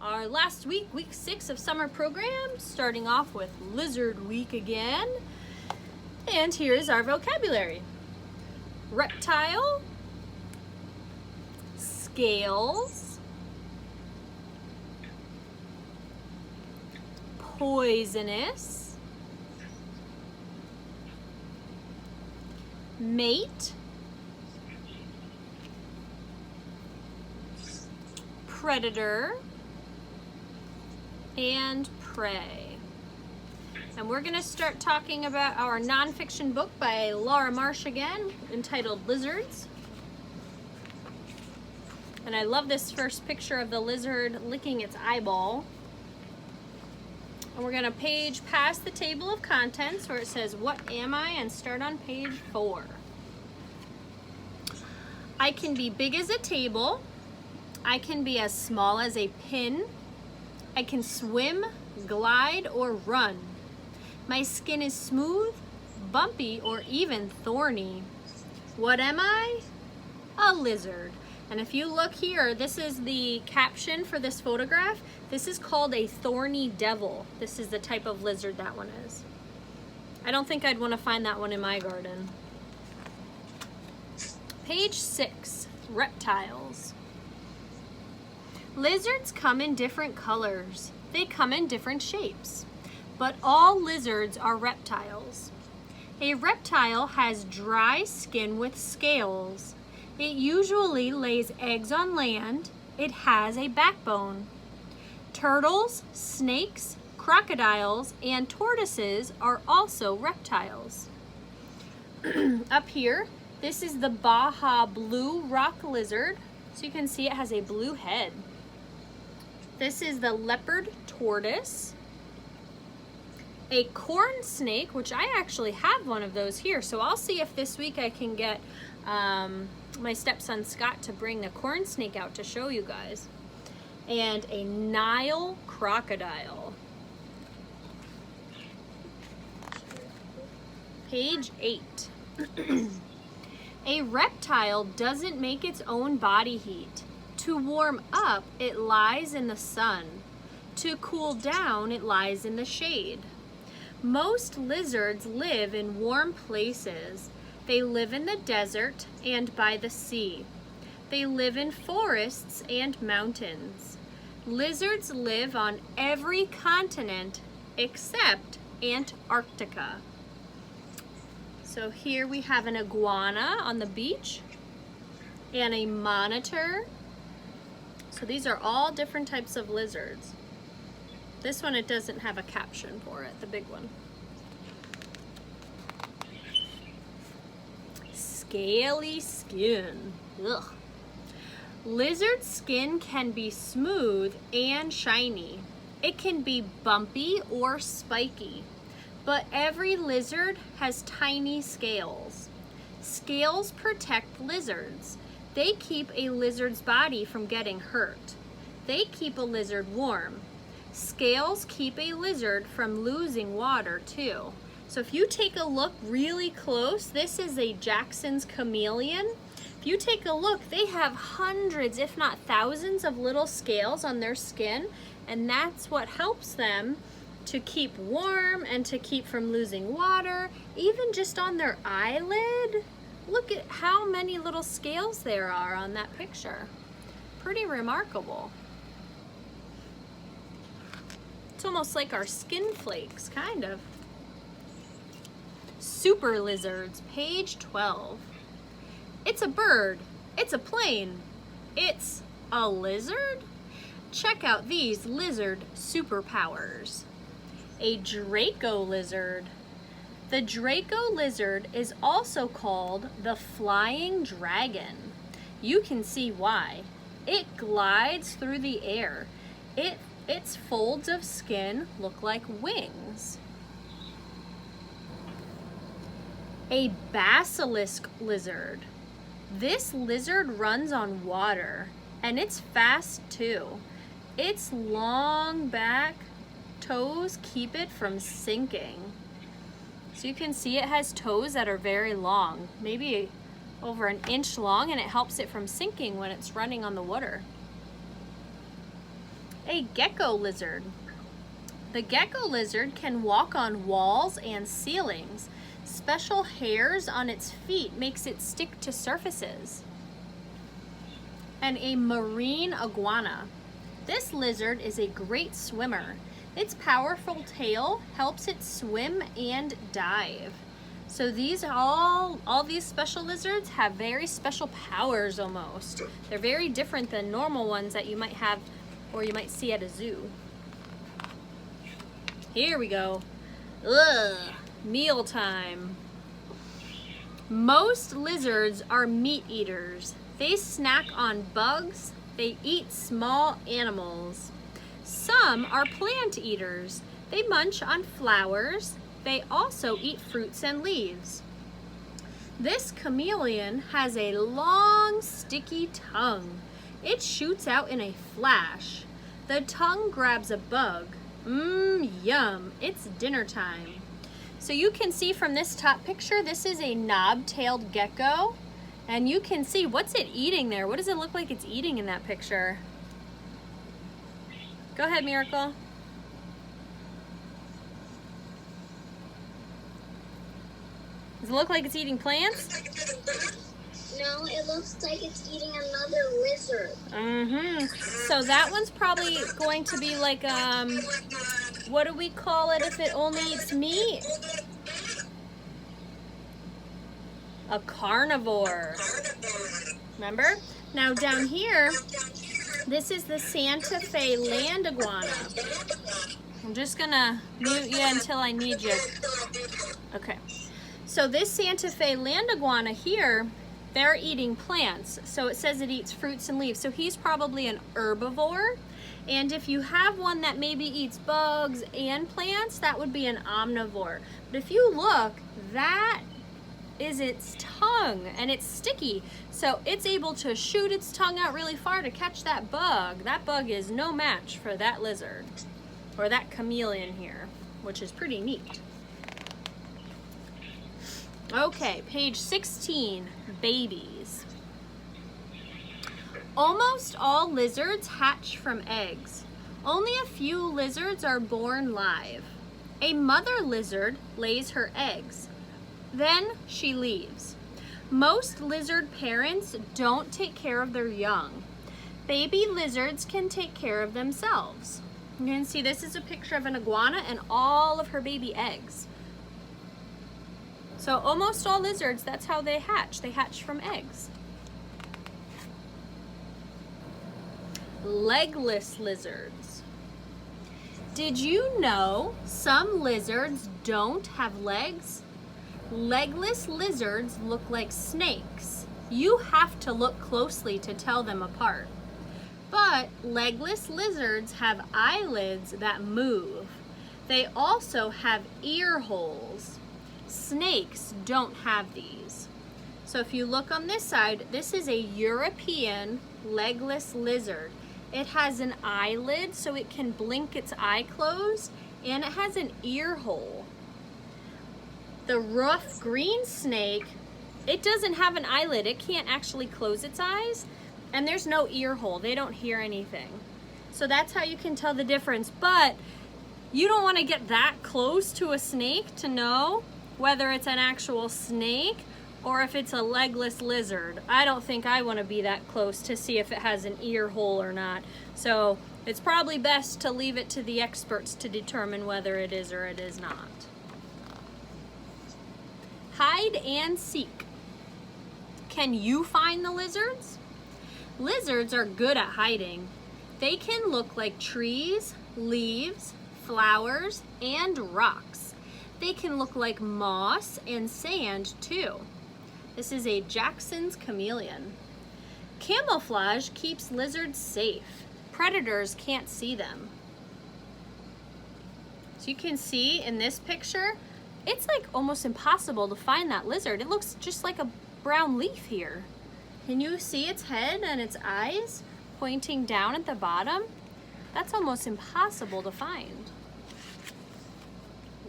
Our last week, week 6 of summer program, starting off with Lizard Week again. And here's our vocabulary. Reptile, scales, poisonous, mate, predator, and prey. And we're going to start talking about our nonfiction book by Laura Marsh again, entitled Lizards. And I love this first picture of the lizard licking its eyeball. And we're going to page past the table of contents where it says, "What am I?" and start on page 4. I can be big as a table. I can be as small as a pin. I can swim, glide, or run. My skin is smooth, bumpy, or even thorny. What am I? A lizard. And if you look here, this is the caption for this photograph. This is called a thorny devil. This is the type of lizard that one is. I don't think I'd want to find that one in my garden. Page 6, reptiles. Lizards come in different colors. They come in different shapes. But all lizards are reptiles. A reptile has dry skin with scales. It usually lays eggs on land. It has a backbone. Turtles, snakes, crocodiles, and tortoises are also reptiles. Up here, this is the Baja blue rock lizard. So you can see it has a blue head. This is the leopard tortoise. A corn snake, which I actually have one of those here, so I'll see if this week I can get my stepson Scott to bring a corn snake out to show you guys. And a Nile crocodile. Page 8. A reptile doesn't make its own body heat. To warm up, it lies in the sun. To cool down, it lies in the shade. Most lizards live in warm places. They live in the desert and by the sea. They live in forests and mountains. Lizards live on every continent except Antarctica. So here we have an iguana on the beach and a monitor. So these are all different types of lizards. This one, it doesn't have a caption for it, the big one. Scaly skin. Ugh. Lizard skin can be smooth and shiny. It can be bumpy or spiky. But every lizard has tiny scales. Scales protect lizards. They keep a lizard's body from getting hurt. They keep a lizard warm. Scales keep a lizard from losing water too. So if you take a look really close, this is a Jackson's chameleon. If you take a look, they have hundreds, if not thousands, of little scales on their skin, and that's what helps them to keep warm and to keep from losing water, even just on their eyelid. Look at how many little scales there are on that picture. Pretty remarkable. It's almost like our skin flakes, kind of. Super lizards, page 12. It's a bird. It's a plane. It's a lizard? Check out these lizard superpowers. A Draco lizard. The Draco lizard is also called the flying dragon. You can see why. It glides through the air. Its folds of skin look like wings. A basilisk lizard. This lizard runs on water, and it's fast too. Its long back toes keep it from sinking. So you can see it has toes that are very long, maybe over an inch long, and it helps it from sinking when it's running on the water. A gecko lizard. The gecko lizard can walk on walls and ceilings. Special hairs on its feet makes it stick to surfaces. And a marine iguana. This lizard is a great swimmer. Its powerful tail helps it swim and dive. So these all these special lizards have very special powers almost. They're very different than normal ones that you might have or you might see at a zoo. Here we go. Ugh, meal time. Most lizards are meat eaters. They snack on bugs. They eat small animals. Some are plant eaters. They munch on flowers. They also eat fruits and leaves. This chameleon has a long, sticky tongue. It shoots out in a flash. The tongue grabs a bug. Yum, it's dinner time. So you can see from this top picture, this is a knob-tailed gecko. And you can see, what's it eating there? What does it look like it's eating in that picture? Go ahead, Miracle. Does it look like it's eating plants? No, it looks like it's eating another lizard. So that one's probably going to be like, what do we call it if it only eats meat? A carnivore. Remember? Now down here, this is the Santa Fe land iguana. I'm just gonna mute you until I need you. Okay. So this Santa Fe land iguana here, they're eating plants. So it says it eats fruits and leaves. So he's probably an herbivore. And if you have one that maybe eats bugs and plants, that would be an omnivore. But if you look, that is its tongue, and it's sticky, so it's able to shoot its tongue out really far to catch that bug. That bug is no match for that lizard, or that chameleon here, which is pretty neat. Okay, page 16, babies. Almost all lizards hatch from eggs. Only a few lizards are born live. A mother lizard lays her eggs. Then she leaves. Most lizard parents don't take care of their young. Baby lizards can take care of themselves. You can see this is a picture of an iguana and all of her baby eggs. So almost all lizards, that's how they hatch. They hatch from eggs. Legless lizards. Did you know some lizards don't have legs? Legless lizards look like snakes. You have to look closely to tell them apart. But legless lizards have eyelids that move. They also have ear holes. Snakes don't have these. So if you look on this side, this is a European legless lizard. It has an eyelid so it can blink its eye closed, and it has an ear hole. The rough green snake, it doesn't have an eyelid. It can't actually close its eyes, and there's no ear hole. They don't hear anything. So that's how you can tell the difference. But you don't want to get that close to a snake to know whether it's an actual snake or if it's a legless lizard. I don't think I want to be that close to see if it has an ear hole or not. So it's probably best to leave it to the experts to determine whether it is or it is not. Hide and seek. Can you find the lizards? Lizards are good at hiding. They can look like trees, leaves, flowers, and rocks. They can look like moss and sand too. This is a Jackson's chameleon. Camouflage keeps lizards safe. Predators can't see them. So you can see in this picture, it's like almost impossible to find that lizard. It looks just like a brown leaf here. Can you see its head and its eyes pointing down at the bottom? That's almost impossible to find.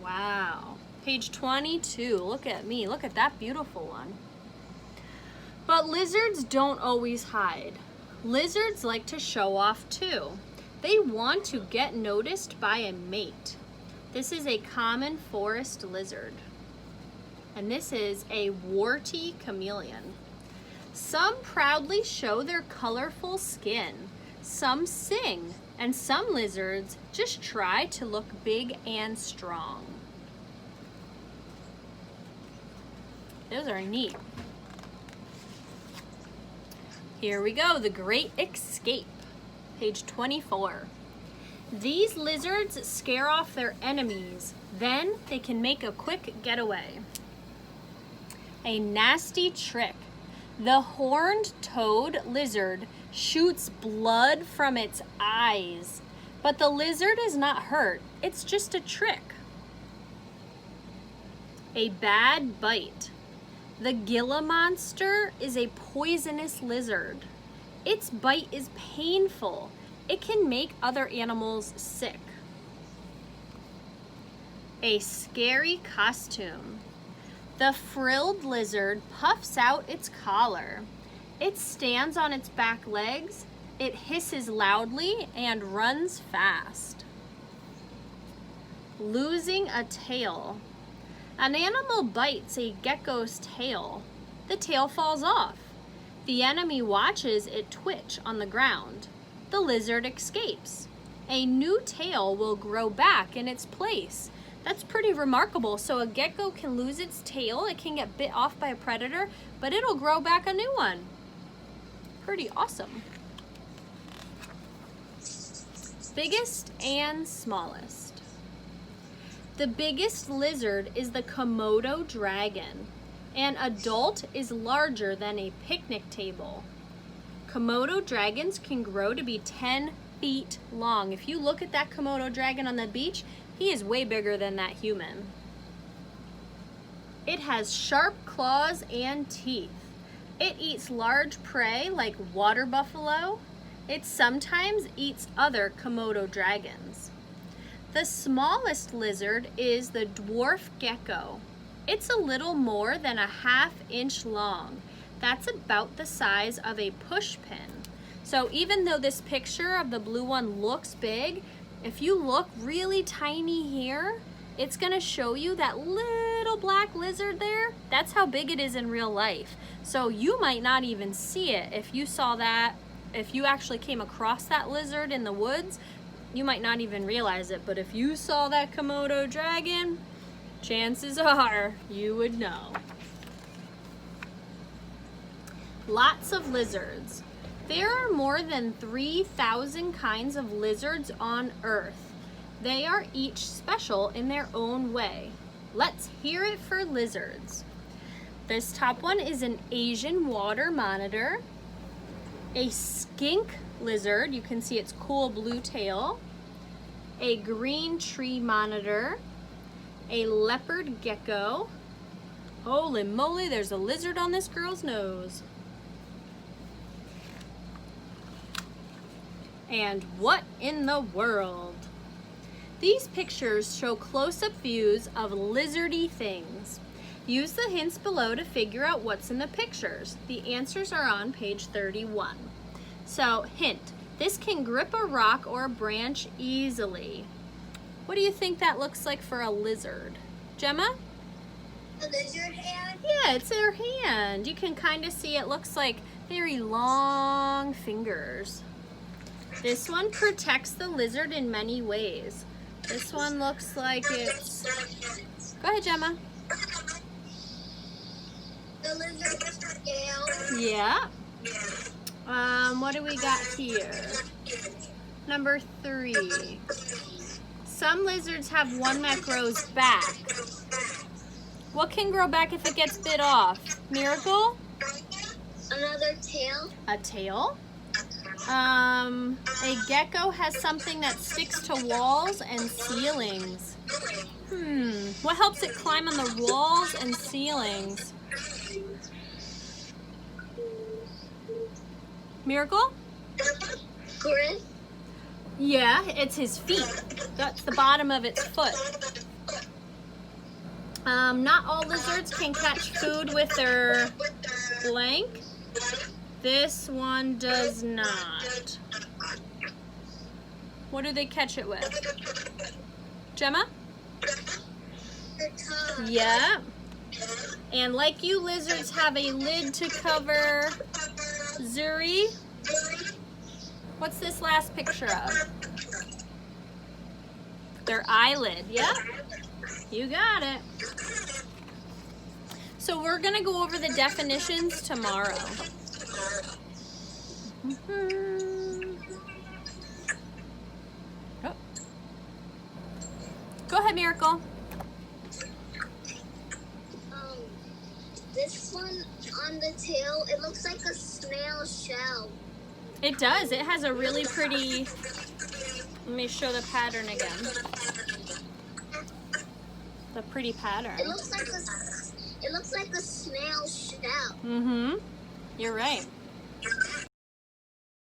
Wow. Page 22, look at me. Look at that beautiful one. But lizards don't always hide. Lizards like to show off too. They want to get noticed by a mate. This is a common forest lizard. And this is a warty chameleon. Some proudly show their colorful skin. Some sing, and some lizards just try to look big and strong. Those are neat. Here we go, the Great Escape, page 24. These lizards scare off their enemies, then they can make a quick getaway. A nasty trick. The horned toad lizard shoots blood from its eyes, but the lizard is not hurt. It's just a trick. A bad bite. The Gila monster is a poisonous lizard. Its bite is painful. It can make other animals sick. A scary costume. The frilled lizard puffs out its collar. It stands on its back legs, it hisses loudly, and runs fast. Losing a tail. An animal bites a gecko's tail. The tail falls off. The enemy watches it twitch on the ground. The lizard escapes. A new tail will grow back in its place. That's pretty remarkable. So a gecko can lose its tail, it can get bit off by a predator, but it'll grow back a new one. Pretty awesome. Biggest and smallest. The biggest lizard is the Komodo dragon. An adult is larger than a picnic table. Komodo dragons can grow to be 10 feet long. If you look at that Komodo dragon on the beach, he is way bigger than that human. It has sharp claws and teeth. It eats large prey like water buffalo. It sometimes eats other Komodo dragons. The smallest lizard is the dwarf gecko. It's a little more than a ½ inch long. That's about the size of a push pin. So even though this picture of the blue one looks big, if you look really tiny here, it's gonna show you that little black lizard there. That's how big it is in real life. So you might not even see it. If you saw that, if you actually came across that lizard in the woods, you might not even realize it. But if you saw that Komodo dragon, chances are you would know. Lots of lizards. There are more than 3,000 kinds of lizards on Earth. They are each special in their own way. Let's hear it for lizards. This top one is an Asian water monitor, a skink lizard, you can see its cool blue tail, a green tree monitor, a leopard gecko. Holy moly, there's a lizard on this girl's nose. And what in the world? These pictures show close-up views of lizardy things. Use the hints below to figure out what's in the pictures. The answers are on page 31. So, hint, this can grip a rock or a branch easily. What do you think that looks like for a lizard? Gemma? A lizard hand? Yeah, it's their hand. You can kind of see it looks like very long fingers. This one protects the lizard in many ways. This one looks like it's... Go ahead, Gemma. The lizard's scale? Yeah. What do we got here? Number 3. Some lizards have one that grows back. What can grow back if it gets bit off? Miracle? Another tail? A tail? A gecko has something that sticks to walls and ceilings. What helps it climb on the walls and ceilings? Miracle? Grip? Yeah, it's his feet. That's the bottom of its foot. Not all lizards can catch food with their blank. This one does not. What do they catch it with? Gemma? The tongue. Yeah. And like you, lizards have a lid to cover. Zuri, what's this last picture of? Their eyelid. Yep. You got it. So we're going to go over the definitions tomorrow. Oh. Go ahead, Miracle. This one on the tail, it looks like a snail shell. It does. It has a really pretty... Let me show the pattern again. The pretty pattern. It looks like a snail shell. Mm-hmm. You're right.